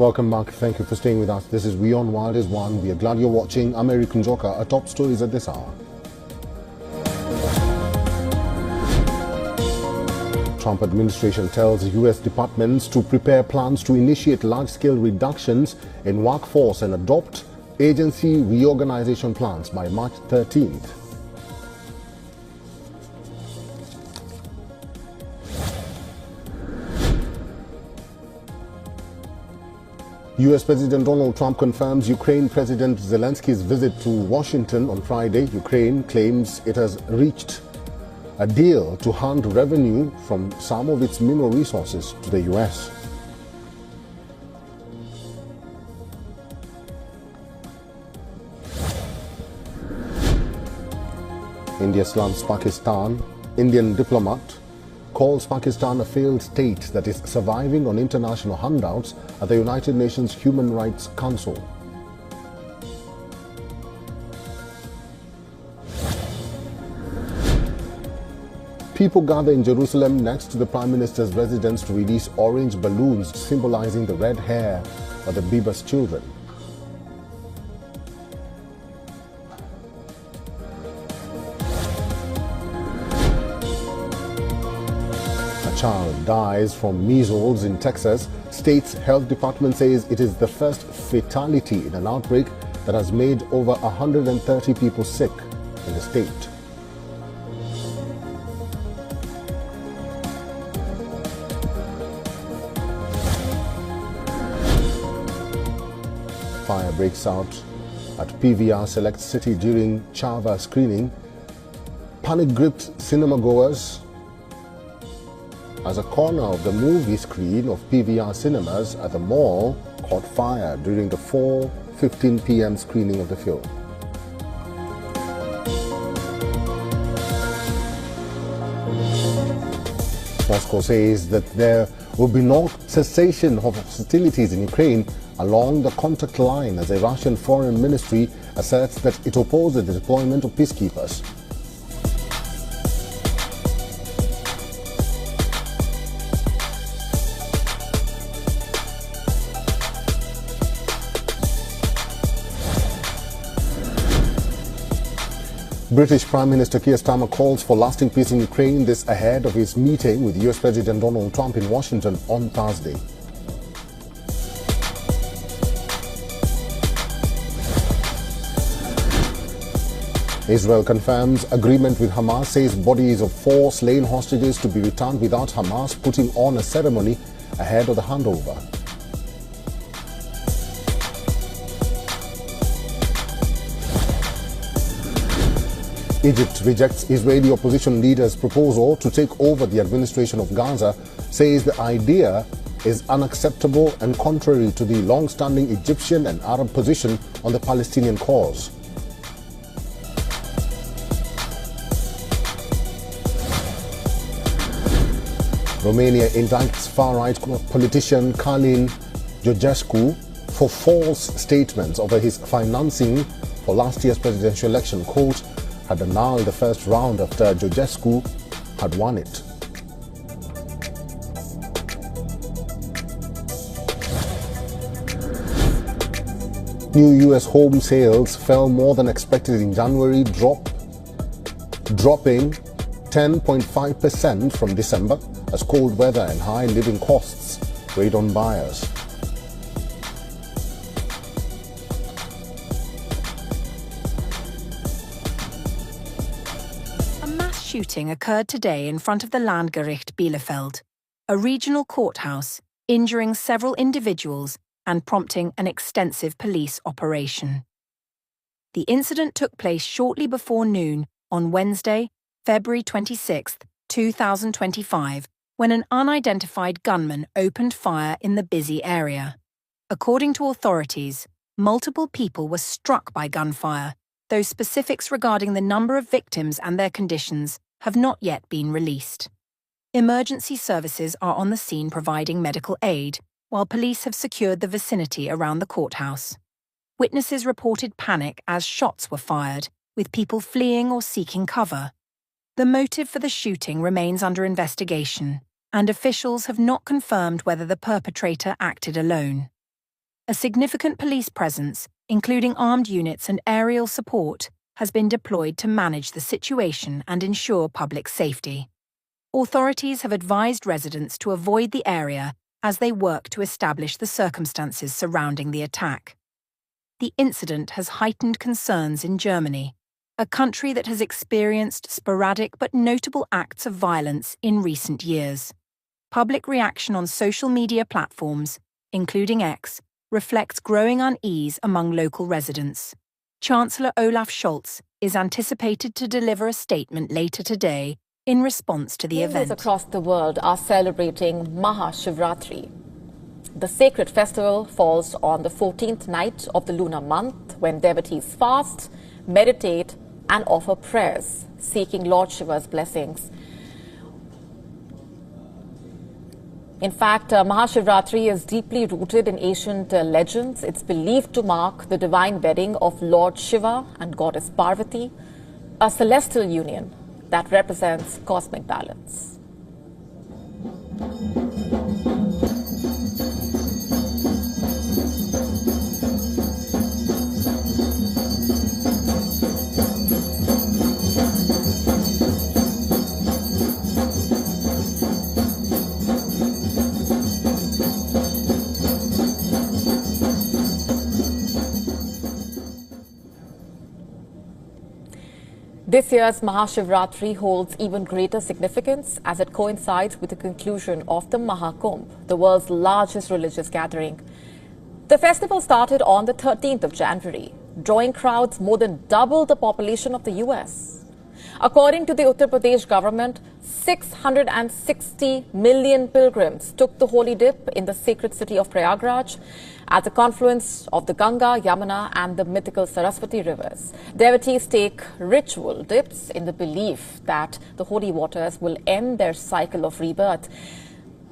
Welcome back. Thank you for staying with us. This is Beyond Wild is One. We are glad you're watching. I'm Eric Njoka. Our top stories at this hour. Trump administration tells U.S. departments to prepare plans to initiate large-scale reductions in workforce and adopt agency reorganization plans by March 13th. U.S. President Donald Trump confirms Ukraine President Zelensky's visit to Washington on Friday. Ukraine claims it has reached a deal to hand revenue from some of its mineral resources to the U.S. India slams Pakistan. Indian diplomat calls Pakistan a failed state that is surviving on international handouts at the United Nations Human Rights Council. People gather in Jerusalem next to the Prime Minister's residence to release orange balloons symbolizing the red hair of the Bibas children. A child dies from measles in Texas. State's health department says it is the first fatality in an outbreak that has made over 130 people sick in the state. Fire breaks out at PVR Select City during Chava screening. Panic-gripped cinema goers as a corner of the movie screen of PVR cinemas at the mall caught fire during the 4:15 p.m. screening of the film. Moscow says that there will be no cessation of hostilities in Ukraine along the contact line as the Russian Foreign Ministry asserts that it opposes the deployment of peacekeepers. British Prime Minister Keir Starmer calls for lasting peace in Ukraine, this ahead of his meeting with US President Donald Trump in Washington on Thursday. Israel confirms agreement with Hamas, says bodies of 4 slain hostages to be returned without Hamas putting on a ceremony ahead of the handover. Egypt rejects Israeli opposition leaders' proposal to take over the administration of Gaza, says the idea is unacceptable and contrary to the long-standing Egyptian and Arab position on the Palestinian cause. Romania indicts far-right politician Călin Georgescu for false statements over his financing for last year's presidential election. Court had annulled the first round after Georgescu had won it. New U.S. home sales fell more than expected in January, dropping 10.5% from December as cold weather and high living costs weighed on buyers. Shooting occurred today in front of the Landgericht Bielefeld, a regional courthouse, injuring several individuals and prompting an extensive police operation. The incident took place shortly before noon on Wednesday, February 26, 2025, when an unidentified gunman opened fire in the busy area. According to authorities, multiple people were struck by gunfire, though specifics regarding the number of victims and their conditions have not yet been released. Emergency services are on the scene providing medical aid, while police have secured the vicinity around the courthouse. Witnesses reported panic as shots were fired, with people fleeing or seeking cover. The motive for the shooting remains under investigation, and officials have not confirmed whether the perpetrator acted alone. a significant police presence, including armed units and aerial support, has been deployed to manage the situation and ensure public safety. Authorities have advised residents to avoid the area as they work to establish the circumstances surrounding the attack. The incident has heightened concerns in Germany, a country that has experienced sporadic but notable acts of violence in recent years. Public reaction on social media platforms, including X, reflects growing unease among local residents. Chancellor Olaf Scholz is anticipated to deliver a statement later today in response to the event. Hindus across the world are celebrating Mahashivratri. The sacred festival falls on the 14th night of the lunar month, when devotees fast, meditate, and offer prayers, seeking Lord Shiva's blessings. In fact, Mahashivratri is deeply rooted in ancient legends. It's believed to mark the divine wedding of Lord Shiva and Goddess Parvati, a celestial union that represents cosmic balance. This year's Mahashivratri holds even greater significance as it coincides with the conclusion of the Mahakumbh, the world's largest religious gathering. The festival started on the 13th of January, drawing crowds more than double the population of the US. According to the Uttar Pradesh government, 660 million pilgrims took the holy dip in the sacred city of Prayagraj at the confluence of the Ganga, Yamuna and the mythical Saraswati rivers. Devotees take ritual dips in the belief that the holy waters will end their cycle of rebirth.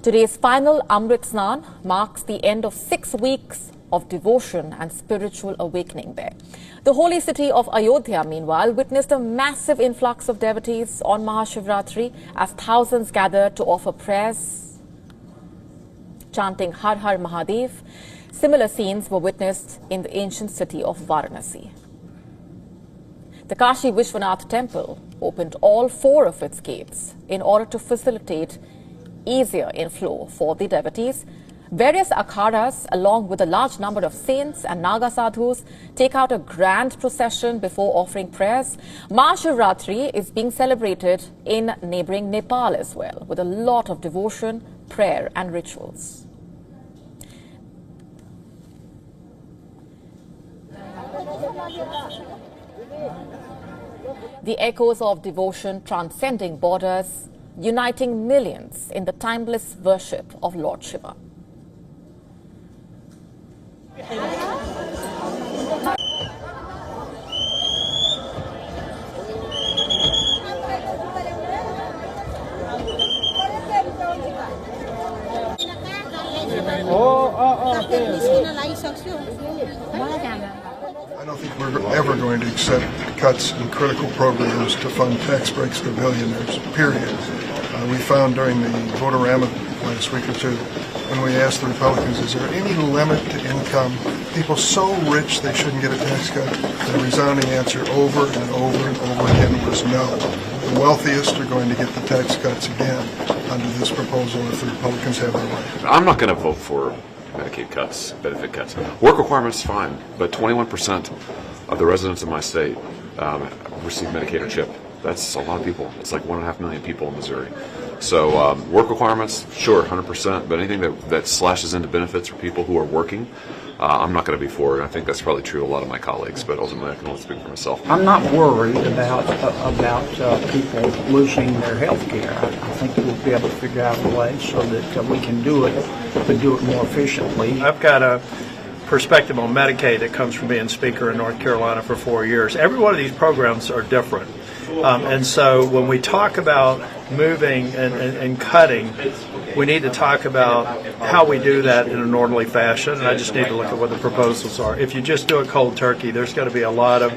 Today's final Amrit Snan marks the end of 6 weeks of devotion and spiritual awakening there. The holy city of Ayodhya, meanwhile, witnessed a massive influx of devotees on Mahashivratri as thousands gathered to offer prayers, chanting Har Har Mahadev. Similar scenes were witnessed in the ancient city of Varanasi. The Kashi Vishwanath temple opened all 4 of its gates in order to facilitate easier inflow for the devotees. Various akhadas, along with a large number of saints and Naga sadhus, take out a grand procession before offering prayers. Mahashivratri is being celebrated in neighboring Nepal as well, with a lot of devotion, prayer and rituals. The echoes of devotion transcending borders, uniting millions in the timeless worship of Lord Shiva. I don't think we're ever going to accept cuts in critical programs to fund tax breaks to billionaires, period. We found during the vote-a-rama last week or two, when we asked the Republicans, is there any limit to income? People so rich they shouldn't get a tax cut? The resounding answer over and over and over again was no. The wealthiest are going to get the tax cuts again under this proposal if the Republicans have their way. I'm not going to vote for Medicaid cuts, benefit cuts. Work requirements, fine, but 21% of the residents of my state receive Medicaid or CHIP. That's a lot of people. It's like 1.5 million people in Missouri. So work requirements, sure, 100%, but anything that slashes into benefits for people who are working, I'm not going to be for it. I think that's probably true of a lot of my colleagues, but ultimately I can only speak for myself. I'm not worried about people losing their health care. I think we'll be able to figure out a way so that we can do it, but do it more efficiently. I've got a perspective on Medicaid that comes from being Speaker in North Carolina for 4 years. Every one of these programs are different. And so when we talk about moving and cutting, We need to talk about how we do that in an orderly fashion, and I just need to look at what the proposals are. If you just do it cold turkey, there's going to be a lot of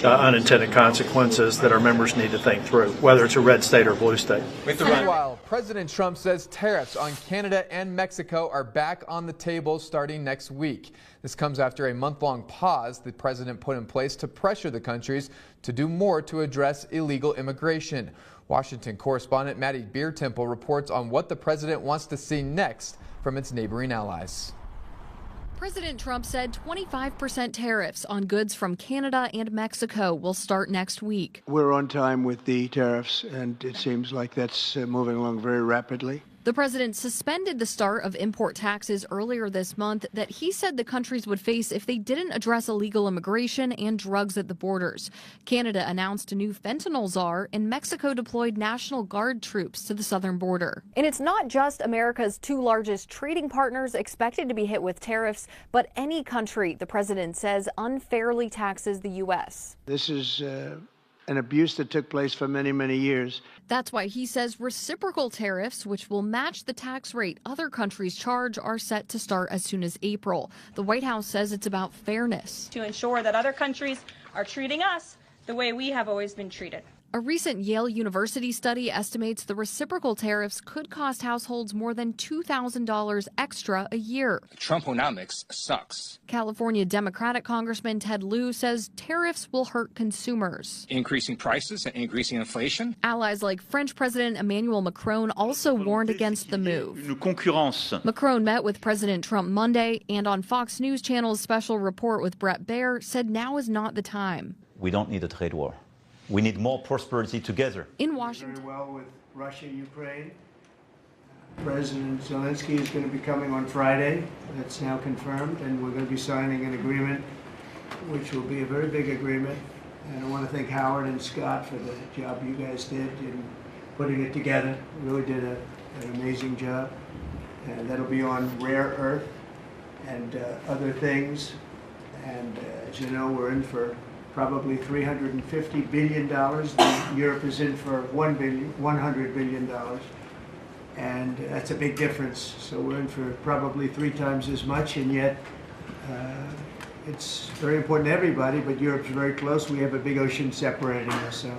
unintended consequences that our members need to think through, whether it's a red state or blue state. Meanwhile, President Trump says tariffs on Canada and Mexico are back on the table starting next week. This comes after a month-long pause the president put in place to pressure the countries to do more to address illegal immigration. Washington correspondent Maddie Beer-Temple reports on what the president wants to see next from its neighboring allies. President Trump said 25% tariffs on goods from Canada and Mexico will start next week. We're on time with the tariffs, and it seems like that's moving along very rapidly. The president suspended the start of import taxes earlier this month that he said the countries would face if they didn't address illegal immigration and drugs at the borders. Canada announced a new fentanyl czar, and Mexico deployed National Guard troops to the southern border. And it's not just America's two largest trading partners expected to be hit with tariffs, but any country, the president says, unfairly taxes the U.S. This is an abuse that took place for many, many years. That's why he says reciprocal tariffs, which will match the tax rate other countries charge, are set to start as soon as April. The White House says it's about fairness. To ensure that other countries are treating us the way we have always been treated. A recent Yale University study estimates the reciprocal tariffs could cost households more than $2,000 extra a year. Trumponomics sucks. California Democratic Congressman Ted Lieu says tariffs will hurt consumers. Increasing prices and increasing inflation. Allies like French President Emmanuel Macron also warned against the move. Macron met with President Trump Monday, and on Fox News Channel's special report with Bret Baier said now is not the time. We don't need a trade war. We need more prosperity together. In Washington. Very well with Russia, Ukraine. President Zelensky is going to be coming on Friday. That's now confirmed, and we're going to be signing an agreement, which will be a very big agreement. And I want to thank Howard and Scott for the job you guys did in putting it together. You really did an amazing job. And that'll be on rare earth and other things. And as you know, we're in for probably $350 billion. Europe is in for $100 billion. And that's a big difference. So we're in for probably 3 times as much, and yet it's very important to everybody, but Europe's very close. We have a big ocean separating us, so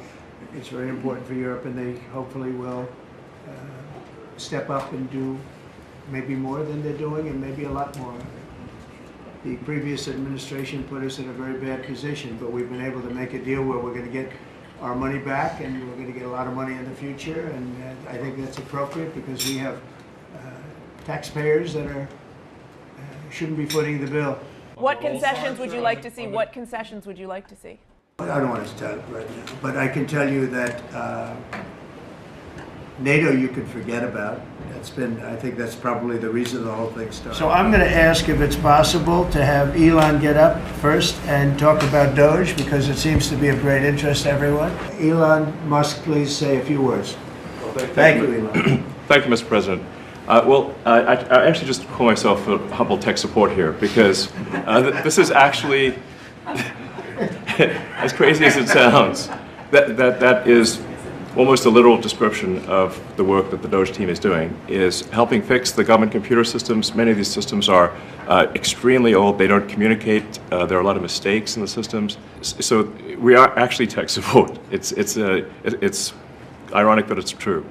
it's very important for Europe, and they hopefully will step up and do maybe more than they're doing, and maybe a lot more. The previous administration put us in a very bad position, but we've been able to make a deal where we're going to get our money back, and we're going to get a lot of money in the future, and I think that's appropriate because we have taxpayers that are shouldn't be footing the bill. What concessions would you like to see? What concessions would you like to see? I don't want to tell you right now, but I can tell you that NATO you can forget about. I think that's probably the reason the whole thing started. So I'm going to ask if it's possible to have Elon get up first and talk about Doge, because it seems to be of great interest to everyone. Elon Musk, please say a few words. Well, thank you, Elon. Thank you, Mr. President. I actually just call myself a humble tech support here, because this is actually, as crazy as it sounds, that is almost a literal description of the work that the Doge team is doing, is helping fix the government computer systems. Many of these systems are extremely old. They don't communicate. There are a lot of mistakes in the systems. So we are actually tech support. It's ironic, but it's true.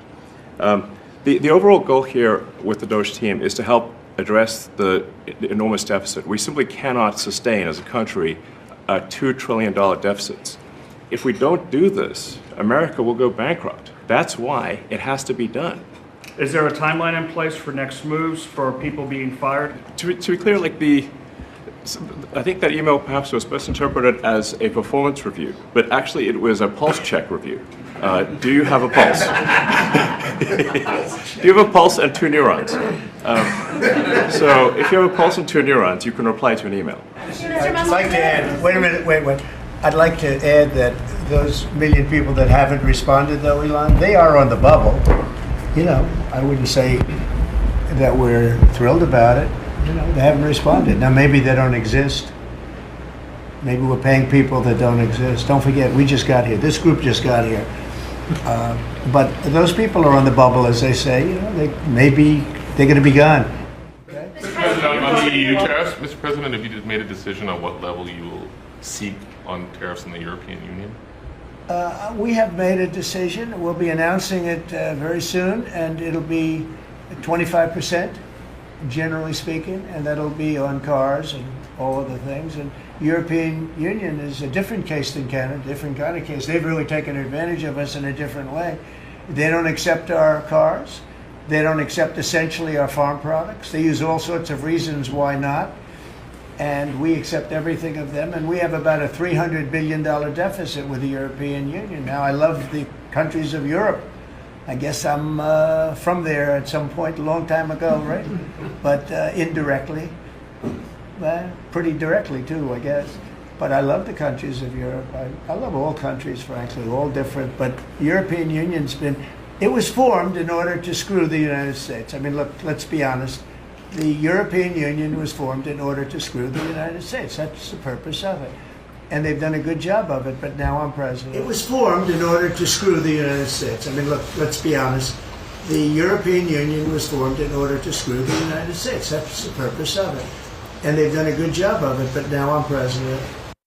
The overall goal here with the Doge team is to help address the enormous deficit. We simply cannot sustain as a country $2 trillion deficits. If we don't do this, America will go bankrupt. That's why it has to be done. Is there a timeline in place for next moves for people being fired? To be clear, I think that email perhaps was best interpreted as a performance review, but actually it was a pulse check review. Do you have a pulse? Do you have a pulse and 2 neurons? So if you have a pulse and 2 neurons, you can reply to an email. I'd like to add, wait a minute, wait. I'd like to add that those million people that haven't responded, though, Elon, they are on the bubble. You know, I wouldn't say that we're thrilled about it. You know, they haven't responded. Now, maybe they don't exist. Maybe we're paying people that don't exist. Don't forget, we just got here. This group just got here. But those people are on the bubble, as they say. You know, they're going to be gone. Mr. President, on the EU tariffs, Mr. President, have you just made a decision on what level you will seek on tariffs in the European Union? We have made a decision. We'll be announcing it very soon, and it'll be 25%, generally speaking, and that'll be on cars and all other things. And European Union is a different case than Canada, different kind of case. They've really taken advantage of us in a different way. They don't accept our cars. They don't accept essentially our farm products. They use all sorts of reasons why not. And we accept everything of them. And we have about a $300 billion deficit with the European Union. Now, I love the countries of Europe. I guess I'm from there at some point a long time ago, right? But indirectly, pretty directly too, I guess. But I love the countries of Europe. I love all countries, frankly, all different. But the European Union's it was formed in order to screw the United States. I mean, look, let's be honest. The European Union was formed in order to screw the United States. That's the purpose of it. And they've done a good job of it, but now I'm president. It was formed in order to screw the United States. I mean, look, let's be honest. The European Union was formed in order to screw the United States. That's the purpose of it. And they've done a good job of it, but now I'm president.